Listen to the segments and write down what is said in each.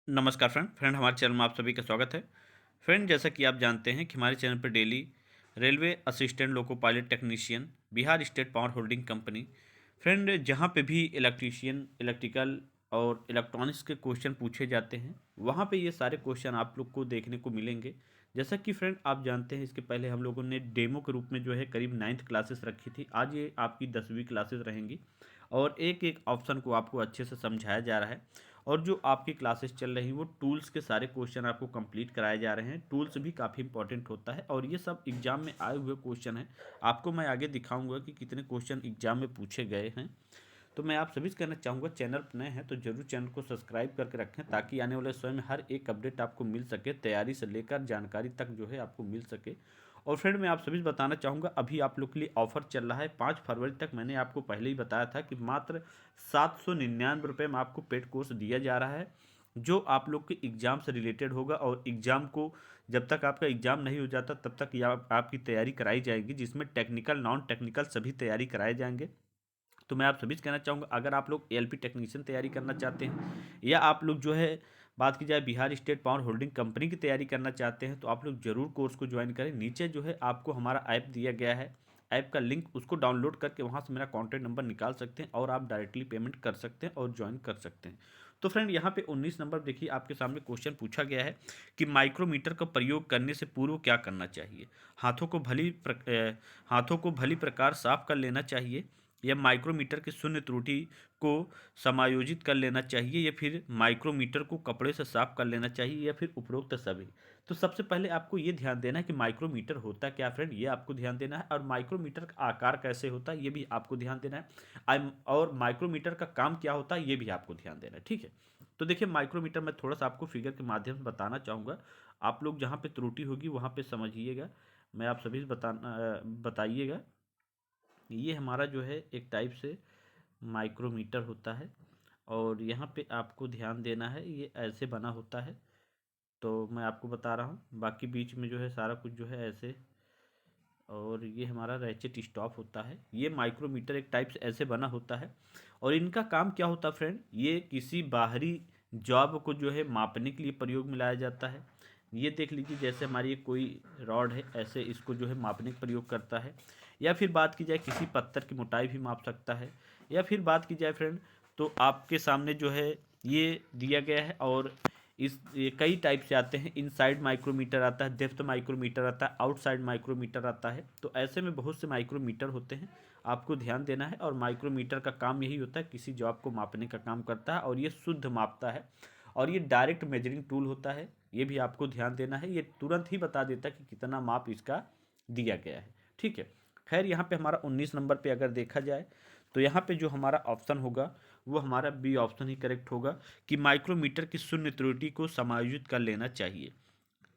नमस्कार फ्रेंड हमारे चैनल में आप सभी का स्वागत है। फ्रेंड, जैसा कि आप जानते हैं कि हमारे चैनल पर daily railway assistant loco pilot technician Bihar state power holding company friend जहां पे भी इलेक्ट्रीशियन इलेक्ट्रिकल और इलेक्ट्रॉनिक्स के क्वेश्चन पूछे जाते हैं वहां पे ये सारे क्वेश्चन आप लोग को देखने को मिलेंगे। जैसा कि फ्रेंड आप जानते हैं, इसके पहले हम लोगों ने डेमो के रूप में जो है करीब 9th क्लासेस रखी थी। आज ये आपकी 10वीं क्लासेस रहेंगी और एक एक ऑप्शन को आपको अच्छे से समझाया जा रहा है। और जो आपकी क्लासेस चल रही हैं वो टूल्स के सारे क्वेश्चन आपको कंप्लीट कराए जा रहे हैं। टूल्स भी काफ़ी इंपॉर्टेंट होता है और ये सब एग्जाम में आए हुए क्वेश्चन हैं। आपको मैं आगे दिखाऊंगा कि कितने क्वेश्चन एग्जाम में पूछे गए हैं। तो मैं आप सभी से कहना चाहूँगा, चैनल पर नए हैं तो जरूर चैनल को सब्सक्राइब करके रखें ताकि आने वाले समय में हर एक अपडेट आपको मिल सके, तैयारी से लेकर जानकारी तक जो है आपको मिल सके। और फ्रेंड, मैं आप सभी से बताना चाहूँगा, अभी आप लोग के लिए ऑफर चल रहा है 5 फरवरी तक। मैंने आपको पहले ही बताया था कि मात्र 799 रुपये में आपको पेड कोर्स दिया जा रहा है जो आप लोग के एग्ज़ाम से रिलेटेड होगा। और एग्ज़ाम को जब तक आपका एग्ज़ाम नहीं हो जाता तब तक आपकी तैयारी कराई जाएगी, जिसमें टेक्निकल नॉन टेक्निकल सभी तैयारी कराए जाएंगे। तो मैं आप सभी से कहना चाहूँगा, अगर आप लोग एलपी टेक्नीशियन तैयारी करना चाहते हैं या आप लोग जो है बात की जाए Bihar state power holding company की तैयारी करना चाहते हैं तो आप लोग ज़रूर कोर्स को ज्वाइन करें। नीचे जो है आपको हमारा ऐप दिया गया है, ऐप का लिंक, उसको डाउनलोड करके वहाँ से मेरा कॉन्टैक्ट नंबर निकाल सकते हैं और आप डायरेक्टली पेमेंट कर सकते हैं और ज्वाइन कर सकते हैं। तो फ्रेंड, यहाँ पे 19 नंबर देखिए, आपके सामने क्वेश्चन पूछा गया है कि माइक्रोमीटर का प्रयोग करने से पूर्व क्या करना चाहिए। हाथों को हाथों को भली प्रकार साफ कर लेना चाहिए, या माइक्रोमीटर की शून्य त्रुटि को समायोजित कर लेना चाहिए, या फिर माइक्रोमीटर को कपड़े से साफ कर लेना चाहिए, या फिर उपरोक्त सभी। तो सबसे पहले आपको ये ध्यान देना है कि माइक्रोमीटर होता क्या फ्रेंड, ये आपको ध्यान देना है। और माइक्रोमीटर का आकार कैसे होता है ये भी आपको ध्यान देना है। और माइक्रोमीटर का काम क्या होता है ये भी आपको ध्यान देना है, ठीक है। तो देखिए, माइक्रोमीटर मैं थोड़ा सा आपको फिगर के माध्यम से बताना चाहूँगा। आप लोग जहाँ पे त्रुटि होगी वहाँ पे समझिएगा, मैं आप सभी से बताइएगा। ये हमारा जो है एक टाइप से माइक्रोमीटर होता है और यहाँ पे आपको ध्यान देना है, ये ऐसे बना होता है। तो मैं आपको बता रहा हूँ, बाकी बीच में जो है सारा कुछ जो है ऐसे, और ये हमारा रैचेट स्टॉप होता है। ये माइक्रोमीटर एक टाइप से ऐसे बना होता है। और इनका काम क्या होता है फ्रेंड, ये किसी बाहरी जॉब को जो है मापने के लिए प्रयोग में लाया जाता है। ये देख लीजिए, जैसे हमारी कोई रॉड है, ऐसे इसको जो है मापने का प्रयोग करता है। या फिर बात की जाए, किसी पत्थर की मोटाई भी माप सकता है। या फिर बात की जाए फ्रेंड, तो आपके सामने जो है ये दिया गया है। और ये कई टाइप से आते हैं। इनसाइड माइक्रोमीटर आता है, डेप्थ माइक्रोमीटर आता है, आउटसाइड माइक्रोमीटर आता है। तो ऐसे में बहुत से माइक्रोमीटर होते हैं, आपको ध्यान देना है। और माइक्रोमीटर का काम यही होता है, किसी जॉब को मापने का काम करता है और ये शुद्ध मापता है। और ये डायरेक्ट मेजरिंग टूल होता है, ये भी आपको ध्यान देना है। ये तुरंत ही बता देता है कि कितना माप इसका दिया गया है, ठीक है। खैर, यहाँ पे हमारा 19 नंबर पे अगर देखा जाए तो यहाँ पे जो हमारा ऑप्शन होगा वो हमारा बी ऑप्शन ही करेक्ट होगा कि माइक्रोमीटर की शून्य त्रुटि को समायोजित कर लेना चाहिए।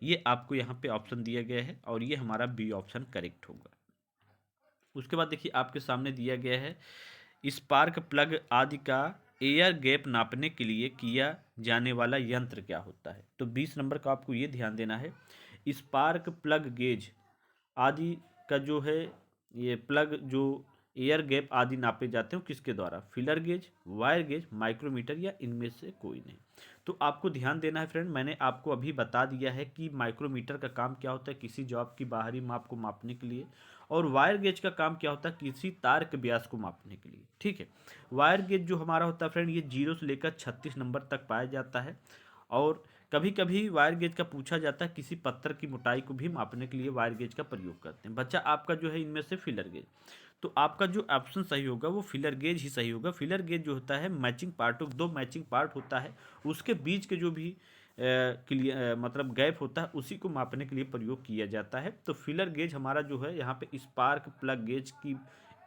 ये आपको यहाँ पे ऑप्शन दिया गया है और ये हमारा बी ऑप्शन करेक्ट होगा। उसके बाद देखिए, आपके सामने दिया गया है स्पार्क प्लग आदि का एयर गैप नापने के लिए किया जाने वाला यंत्र क्या होता है। तो 20 नंबर का आपको ये ध्यान देना है, स्पार्क प्लग गेज आदि का जो है ये प्लग जो एयर गैप आदि नापे जाते हैं किसके द्वारा, feeler gauge, wire gauge, micrometer, या इनमें से कोई नहीं। तो आपको ध्यान देना है फ्रेंड, मैंने आपको अभी बता दिया है कि माइक्रोमीटर का काम क्या होता है, किसी जॉब की बाहरी माप को मापने के लिए। और वायर गेज का काम क्या होता है, किसी तार के व्यास को मापने के लिए, ठीक है। वायर गेज जो हमारा होता है फ्रेंड, ये 0 से लेकर 36 नंबर तक पाया जाता है। और कभी कभी वायर गेज का पूछा जाता है, किसी पत्थर की मोटाई को भी मापने के लिए वायर गेज का प्रयोग करते हैं। बच्चा आपका जो है इनमें से फिलर गेज, तो आपका जो ऑप्शन सही होगा वो फिलर गेज ही सही होगा। फिलर गेज जो होता है मैचिंग पार्टों, दो मैचिंग पार्ट होता है, उसके बीच के जो भी क्लियर मतलब गैप होता है उसी को मापने के लिए प्रयोग किया जाता है। तो फिलर गेज हमारा जो है यहाँ पे स्पार्क प्लग गेज की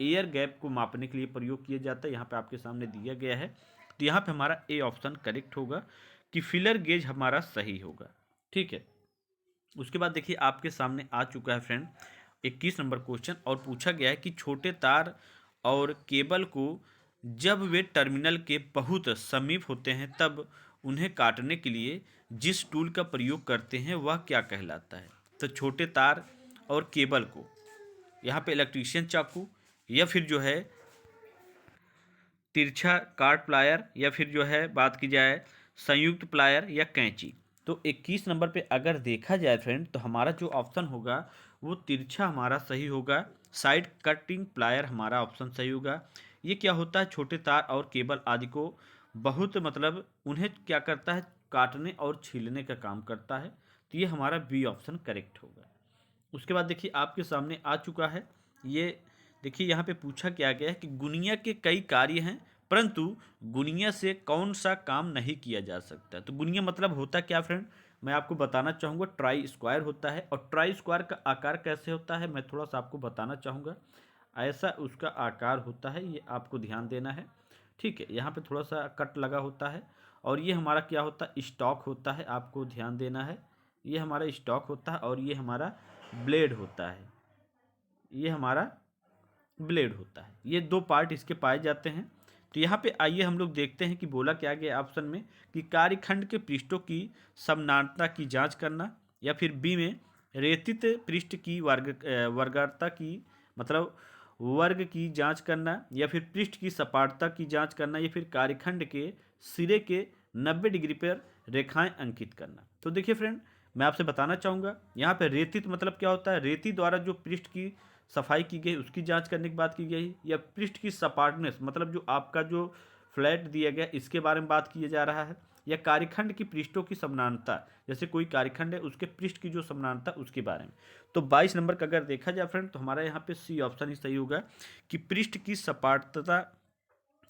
एयर गैप को मापने के लिए प्रयोग किया जाता है, यहाँ पे आपके सामने दिया गया है। तो यहाँ पे हमारा ए ऑप्शन करेक्ट होगा कि फिलर गेज हमारा सही होगा, ठीक है। उसके बाद देखिए, आपके सामने आ चुका है फ्रेंड 21 नंबर क्वेश्चन, और पूछा गया है कि छोटे तार और केबल को जब वे टर्मिनल के बहुत समीप होते हैं तब उन्हें काटने के लिए जिस टूल का प्रयोग करते हैं वह क्या कहलाता है। तो छोटे तार और केबल को यहाँ पे इलेक्ट्रीशियन चाकू, या फिर जो है तिरछा कार्ड प्लायर, या फिर जो है बात की जाए संयुक्त प्लायर या कैंची। तो 21 नंबर पे अगर देखा जाए फ्रेंड, तो हमारा जो ऑप्शन होगा वो तिरछा हमारा सही होगा। साइड कटिंग प्लायर हमारा ऑप्शन सही होगा। ये क्या होता है, छोटे तार और केबल आदि को बहुत मतलब उन्हें क्या करता है, काटने और छीलने का काम करता है। तो ये हमारा बी ऑप्शन करेक्ट होगा। उसके बाद देखिए आपके सामने आ चुका है ये, देखिए यहाँ पे पूछा क्या गया है कि गुनिया के कई कार्य हैं परंतु गुनिया से कौन सा काम नहीं किया जा सकता। तो गुनिया मतलब होता क्या फ्रेंड, मैं आपको बताना चाहूँगा ट्राई स्क्वायर होता है। और ट्राई स्क्वायर का आकार कैसे होता है मैं थोड़ा सा आपको बताना चाहूँगा। ऐसा उसका आकार होता है, ये आपको ध्यान देना है। ठीक है, यहाँ पे थोड़ा सा कट लगा होता है। और ये हमारा क्या होता है, स्टॉक होता है, आपको ध्यान देना है। ये हमारा स्टॉक होता है और ये हमारा ब्लेड होता है। ये हमारा ब्लेड होता है। ये दो पार्ट इसके पाए जाते हैं। तो यहाँ पे आइए हम लोग देखते हैं कि बोला क्या गया ऑप्शन में कि कार्यखंड के पृष्ठों की समानांतरता की जांच करना, या फिर बी में रेतित पृष्ठ की वर्गाकारता की मतलब वर्ग की जांच करना, या फिर पृष्ठ की सपाटता की जांच करना, या फिर कार्यखंड के सिरे के 90 डिग्री पर रेखाएं अंकित करना। तो देखिए फ्रेंड, मैं आपसे बताना चाहूँगा यहाँ पे रेतित मतलब क्या होता है, रेती द्वारा जो पृष्ठ की सफाई की गई उसकी जांच करने की बात की गई, या पृष्ठ की सपाटनेस मतलब जो आपका जो फ्लैट दिया गया इसके बारे में बात किया जा रहा है, या कार्यखंड की पृष्ठों की समानांतरता, जैसे कोई कार्यखंड है उसके पृष्ठ की जो समानांतरता उसके बारे में। तो 22 नंबर का अगर देखा जाए फ्रेंड, तो हमारा यहाँ पे सी ऑप्शन ही सही होगा कि पृष्ठ की सपाटता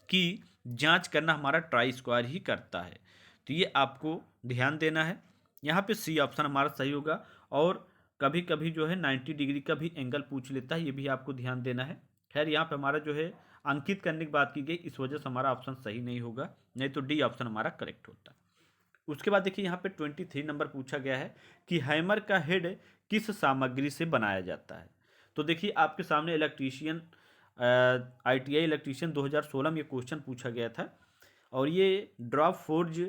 की जांच करना हमारा ट्राई स्क्वायर ही करता है। तो ये आपको ध्यान देना है, यहाँ पे सी ऑप्शन हमारा सही होगा। और कभी कभी जो है 90 डिग्री का भी एंगल पूछ लेता है, ये भी आपको ध्यान देना है। खैर यहाँ पे हमारा जो है अंकित करने की बात की गई, इस वजह से हमारा ऑप्शन सही नहीं होगा, नहीं तो डी ऑप्शन हमारा करेक्ट होता है। उसके बाद देखिए यहाँ पे 23 नंबर पूछा गया है कि हैमर का हेड किस सामग्री से बनाया जाता है। तो देखिए आपके सामने इलेक्ट्रीशियन ITI इलेक्ट्रीशियन 2016 में ये क्वेश्चन पूछा गया था। और ये ड्रॉप फोर्ज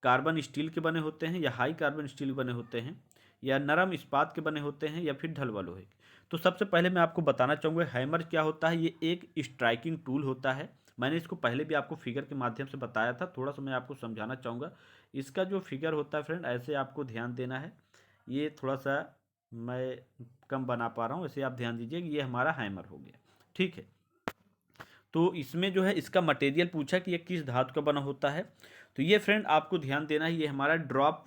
कार्बन स्टील के बने होते हैं, या हाई कार्बन स्टील बने होते हैं, या नरम इस्पात के बने होते हैं, या फिर ढलवा लोहे के। तो सबसे पहले मैं आपको बताना चाहूँगा हैमर क्या होता है। ये एक स्ट्राइकिंग टूल होता है। मैंने इसको पहले भी आपको फिगर के माध्यम से बताया था, थोड़ा सा मैं आपको समझाना चाहूँगा। इसका जो फिगर होता है फ्रेंड, ऐसे आपको ध्यान देना है। ये थोड़ा सा मैं कम बना पा रहा हूँ, ऐसे आप ध्यान दीजिए कि ये हमारा हैमर हो गया। ठीक है, तो इसमें जो है इसका मटेरियल पूछा कि ये किस धातु का बना होता है। तो ये फ्रेंड आपको ध्यान देना है, ये हमारा ड्रॉप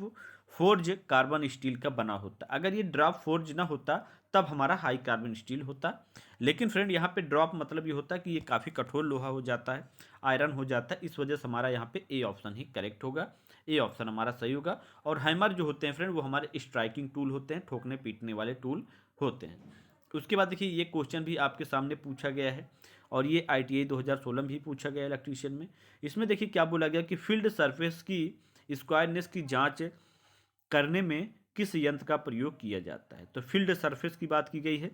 फोर्ज कार्बन स्टील का बना होता। अगर ये ड्रॉप फोर्ज ना होता तब हमारा हाई कार्बन स्टील होता। लेकिन फ्रेंड यहाँ पे ड्रॉप मतलब ये होता है कि ये काफ़ी कठोर लोहा हो जाता है, आयरन हो जाता है, इस वजह से हमारा यहाँ पे ए ऑप्शन ही करेक्ट होगा। ए ऑप्शन हमारा सही होगा। और हैमर जो होते हैं फ्रेंड वो हमारे स्ट्राइकिंग टूल होते हैं, ठोकने पीटने वाले टूल होते हैं। उसके बाद देखिए ये क्वेश्चन भी आपके सामने पूछा गया है, और ये ITI 2016 में भी पूछा गया इलेक्ट्रीशियन में। इसमें देखिए क्या बोला गया कि फील्ड सरफेस की स्क्वायरनेस की जांच करने में किस यंत्र का प्रयोग किया जाता है। तो फील्ड सरफेस की बात की गई है।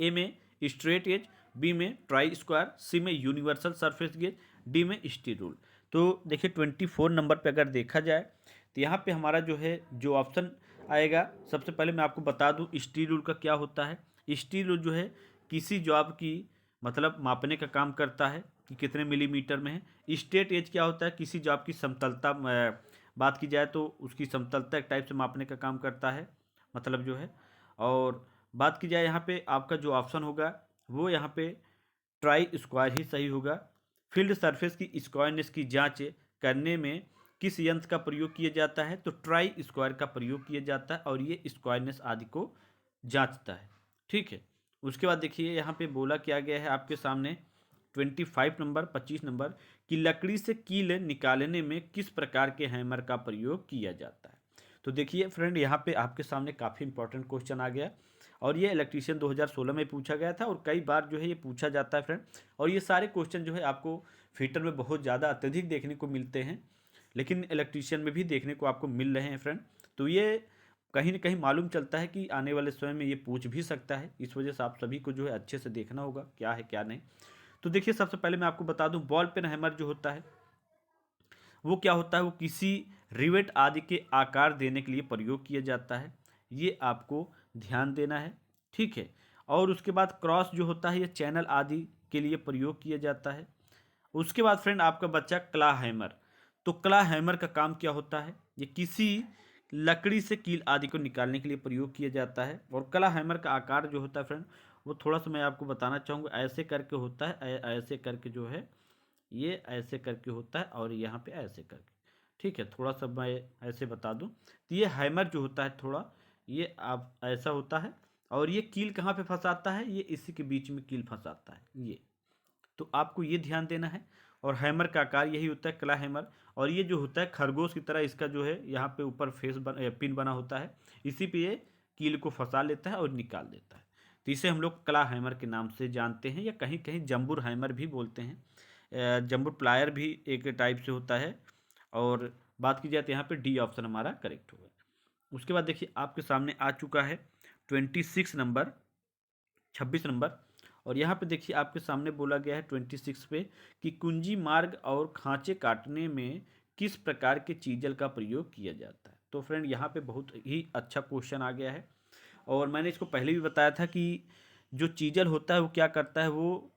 ए में स्ट्रेट एज, बी में ट्राई स्क्वायर, सी में यूनिवर्सल सरफेस गेज, डी में स्टील रूल। तो देखिए 24 नंबर पे अगर देखा जाए तो यहाँ पे हमारा जो है जो ऑप्शन आएगा, सबसे पहले मैं आपको बता दूँ स्टील रूल का क्या होता है। स्टील रूल जो है किसी जॉब की मतलब मापने का काम करता है कि कितने मिलीमीटर में है। स्ट्रेट एज क्या होता है, किसी जॉब की समतलता बात की जाए तो उसकी समतलता एक टाइप से मापने का काम करता है, मतलब जो है। और बात की जाए यहाँ पे आपका जो ऑप्शन होगा वो यहाँ पे ट्राई स्क्वायर ही सही होगा। फील्ड सरफेस की स्क्वायरनेस की जांच करने में किस यंत्र का प्रयोग किया जाता है, तो ट्राई स्क्वायर का प्रयोग किया जाता है, और ये स्क्वायरनेस आदि को जांचता है। ठीक है, उसके बाद देखिए यहाँ पे बोला क्या गया है आपके सामने 25 नंबर कि लकड़ी से कील निकालने में किस प्रकार के हैमर का प्रयोग किया जाता है। तो देखिए फ्रेंड यहाँ पे आपके सामने काफ़ी इंपॉर्टेंट क्वेश्चन आ गया, और ये इलेक्ट्रीशियन 2016 में पूछा गया था, और कई बार जो है ये पूछा जाता है फ्रेंड। और ये सारे क्वेश्चन जो है आपको फीटर में बहुत ज़्यादा अत्यधिक देखने को मिलते हैं, लेकिन इलेक्ट्रीशियन में भी देखने को आपको मिल रहे हैं फ्रेंड। तो ये कहीं ना कहीं मालूम चलता है कि आने वाले समय में ये पूछ भी सकता है, इस वजह से आप सभी को जो है अच्छे से देखना होगा क्या है क्या नहीं। तो देखिए सबसे पहले मैं आपको बता दूं बॉल पेन हैमर जो होता है वो क्या होता है, वो किसी रिवेट आदि के आकार देने के लिए प्रयोग किया जाता है, ये आपको ध्यान देना है। ठीक है, और उसके बाद क्रॉस जो होता है ये चैनल आदि के लिए प्रयोग किया जाता है। उसके बाद फ्रेंड आपका बच्चा क्ला हैमर। तो क्ला हैमर का काम क्या होता है, ये किसी लकड़ी से कील आदि को निकालने के लिए प्रयोग किया जाता है। और क्ला हैमर का आकार जो होता है फ्रेंड, वो थोड़ा सा मैं आपको बताना चाहूँगा, ऐसे करके होता है, ऐसे करके जो है ये ऐसे करके होता है, और यहाँ पे ऐसे करके, ठीक है। थोड़ा सा मैं ऐसे बता दूं, तो ये हैमर जो होता है थोड़ा ये आप ऐसा होता है, और ये कील कहाँ पे फंसाता है, ये इसी के बीच में कील फंसाता है ये। तो आपको ये ध्यान देना है। और हैमर का आकार यही होता है, क्ला हैमर। और ये जो होता है खरगोश की तरह, इसका जो है यहाँ पे ऊपर पिन बना होता है, इसी पे ये कील को फंसा लेता है और निकाल देता है। तो इसे हम लोग क्ला हैमर के नाम से जानते हैं, या कहीं कहीं जम्बूर हैमर भी बोलते हैं। जम्बूर प्लायर भी एक टाइप से होता है। और बात की जाए तो यहाँ पे डी ऑप्शन हमारा करेक्ट होगा। उसके बाद देखिए आपके सामने आ चुका है 26 नंबर, 26 नंबर। और यहाँ पे देखिए आपके सामने बोला गया है 26 पे कि कुंजी मार्ग और खांचे काटने में किस प्रकार के चीजल का प्रयोग किया जाता है। तो फ्रेंड यहाँ पे बहुत ही अच्छा क्वेश्चन आ गया है, और मैंने इसको पहले भी बताया था कि जो चीजल होता है वो क्या करता है, वो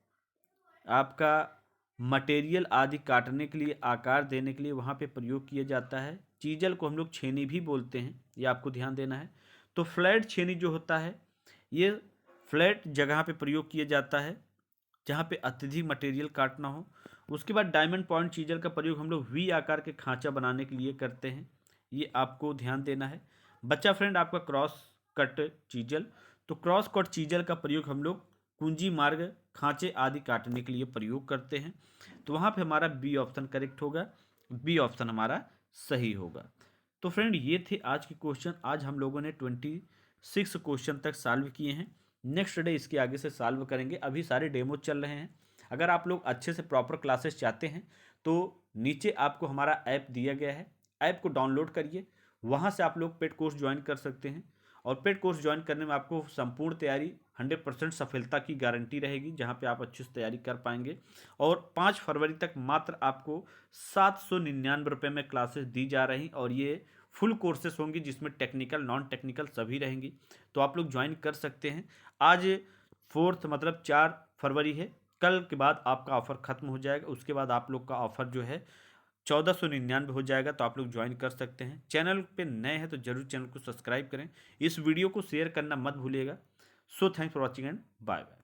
आपका मटेरियल आदि काटने के लिए, आकार देने के लिए वहाँ पे प्रयोग किया जाता है। चीजल को हम लोग छेनी भी बोलते हैं, ये आपको ध्यान देना है। तो फ्लैट छेनी जो होता है, ये फ्लैट जगह पे प्रयोग किया जाता है जहाँ पे अत्यधिक मटेरियल काटना हो। उसके बाद डायमंड पॉइंट चीजल का प्रयोग हम लोग वी आकार के खांचा बनाने के लिए करते हैं, ये आपको ध्यान देना है। बच्चा फ्रेंड आपका क्रॉस कट चीजल। तो क्रॉस कट चीजल का प्रयोग हम लोग कुंजी मार्ग, खांचे आदि काटने के लिए प्रयोग करते हैं। तो वहाँ पे हमारा बी ऑप्शन करेक्ट होगा, बी ऑप्शन हमारा सही होगा। तो फ्रेंड ये थे आज के क्वेश्चन। आज हम लोगों ने 26 क्वेश्चन तक सॉल्व किए हैं। नेक्स्ट डे इसके आगे से सॉल्व करेंगे, अभी सारे डेमो चल रहे हैं। अगर आप लोग अच्छे से प्रॉपर क्लासेस चाहते हैं तो नीचे आपको हमारा ऐप दिया गया है, ऐप को डाउनलोड करिए, वहाँ से आप लोग पेड कोर्स ज्वाइन कर सकते हैं। और पेड कोर्स ज्वाइन करने में आपको संपूर्ण तैयारी 100% सफलता की गारंटी रहेगी, जहाँ पे आप अच्छे से तैयारी कर पाएंगे। और 5 फरवरी तक मात्र आपको 799 में क्लासेस दी जा रही, और ये फुल कोर्सेस होंगी जिसमें टेक्निकल नॉन टेक्निकल सभी रहेंगी। तो आप लोग ज्वाइन कर सकते हैं। आज 4 मतलब 4 फरवरी है, कल के बाद आपका ऑफ़र ख़त्म हो जाएगा। उसके बाद आप लोग का ऑफ़र जो है 1499 हो जाएगा। तो आप लोग ज्वाइन कर सकते हैं। चैनल पे नए हैं तो जरूर चैनल को सब्सक्राइब करें, इस वीडियो को शेयर करना मत भूलिएगा। So thanks for watching and bye bye.